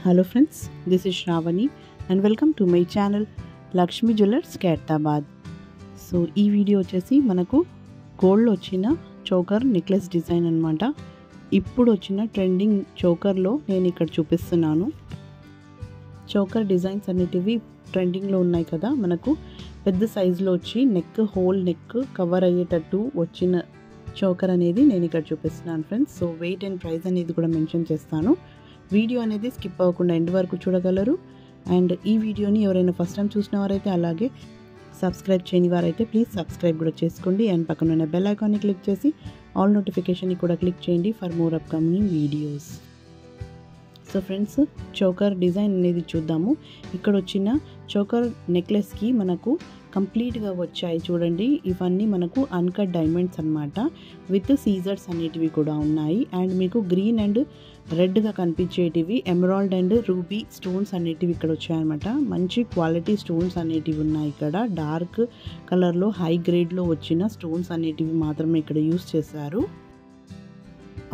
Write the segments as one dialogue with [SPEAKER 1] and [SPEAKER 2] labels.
[SPEAKER 1] Hello friends, this is Shravani and welcome to my channel Lakshmi Jewellers Khairatabad. So ఈ video వచ్చేసి మనకు gold వచ్చిన choker necklace design అన్నమాట. ఇప్పుడు వచ్చిన ట్రెండింగ్ చోకర్లో నేను ఇక్కడ చూపిస్తున్నాను. చోకర్ డిజైన్స్ అనేటివి ట్రెండింగ్లో ఉన్నాయి కదా, మనకు పెద్ద సైజులో వచ్చి నెక్ హోల్ నెక్ కవర్ అయ్యేటట్టు వచ్చిన చోకర్ అనేది నేను ఇక్కడ చూపిస్తున్నాను friends. So weight and price అనేది కూడా మెన్షన్ చేస్తాను. వీడియో అనేది స్కిప్ అవ్వకుండా ఎండ్ వరకు చూడగలరు. అండ్ ఈ వీడియోని ఎవరైనా ఫస్ట్ టైం చూసిన వారైతే, అలాగే సబ్స్క్రైబ్ చేయని వారైతే ప్లీజ్ సబ్స్క్రైబ్ కూడా చేసుకోండి. అండ్ పక్కన ఉన్న బెల్ ఐకాన్ని క్లిక్ చేసి ఆల్ నోటిఫికేషన్ని కూడా క్లిక్ చేయండి for more upcoming videos. So friends, choker design అనేది చూద్దాము. ఇక్కడ వచ్చిన చోకర్ నెక్లెస్కి మనకు కంప్లీట్గా వచ్చాయి చూడండి. ఇవన్నీ మనకు అన్కట్ డైమండ్స్ అన్నమాట, విత్ సీజర్స్ అనేటివి కూడా ఉన్నాయి. అండ్ మీకు గ్రీన్ అండ్ రెడ్గా కనిపించేటివి ఎమరాల్డ్ అండ్ రూబీ స్టోన్స్ అనేటివి ఇక్కడ వచ్చాయన్నమాట. మంచి క్వాలిటీ స్టోన్స్ అనేటివి ఉన్నాయి. ఇక్కడ డార్క్ కలర్లో హై గ్రేడ్లో వచ్చిన స్టోన్స్ అనేటివి మాత్రమే ఇక్కడ యూస్ చేశారు.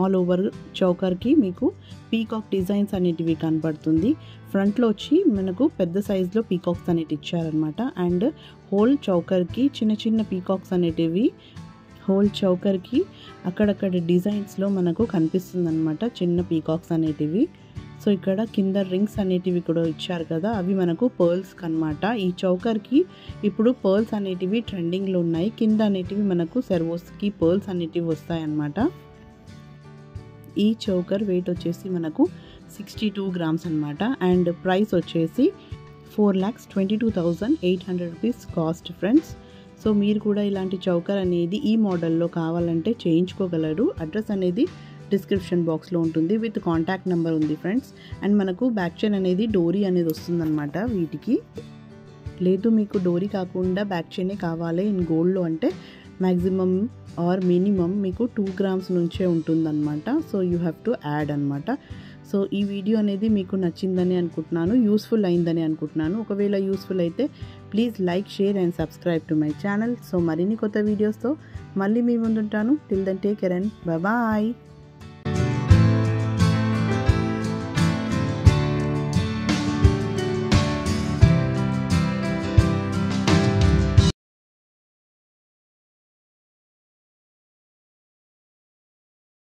[SPEAKER 1] ఆల్ ఓవర్ చౌకర్కి మీకు పీకాక్ డిజైన్స్ అనేటివి కనపడుతుంది. ఫ్రంట్లో వచ్చి మనకు పెద్ద సైజులో పీకాక్స్ అనేటివి ఇచ్చారనమాట. అండ్ హోల్ చౌకర్కి చిన్న చిన్న పీకాక్స్ అనేటివి హోల్ చౌకర్కి అక్కడక్కడ డిజైన్స్లో మనకు కనిపిస్తుంది అనమాట, చిన్న పీకాక్స్ అనేటివి. సో ఇక్కడ కింద రింగ్స్ అనేటివి కూడా ఇచ్చారు కదా, అవి మనకు పర్ల్స్ అనమాట. ఈ చౌకర్కి ఇప్పుడు పర్ల్స్ అనేటివి ట్రెండింగ్లో ఉన్నాయి. కింద అనేటివి మనకు సెర్వోస్కి పర్ల్స్ అనేటివి వస్తాయన్నమాట. ఈ చౌకర్ వెయిట్ వచ్చేసి మనకు 62 గ్రామ్స్ అనమాట. అండ్ ప్రైస్ వచ్చేసి 4,22,800 రూపీస్ కాస్ట్ ఫ్రెండ్స్. సో మీరు కూడా ఇలాంటి చౌకర్ అనేది ఈ మోడల్లో కావాలంటే చేయించుకోగలరు. అడ్రస్ అనేది డిస్క్రిప్షన్ బాక్స్లో ఉంటుంది, విత్ కాంటాక్ట్ నెంబర్ ఉంది ఫ్రెండ్స్. అండ్ మనకు బ్యాక్ చైన్ అనేది డోరీ అనేది వస్తుందన్నమాట వీటికి. లేదు మీకు డోరీ కాకుండా బ్యాక్ చైనే కావాలి ఇన్ గోల్డ్లో అంటే మ్యాక్సిమమ్ ఆర్ మినిమమ్ మీకు 2 గ్రామ్స్ నుంచే ఉంటుందన్నమాట. So you have to add అనమాట. సో ఈ వీడియో అనేది మీకు నచ్చిందని అనుకుంటున్నాను, యూస్ఫుల్ అయిందని అనుకుంటున్నాను. ఒకవేళ యూస్ఫుల్ అయితే please like, share and subscribe to my channel. So మరిన్ని కొత్త వీడియోస్తో మళ్ళీ మీ ముందుంటాను. Till then take care and bye.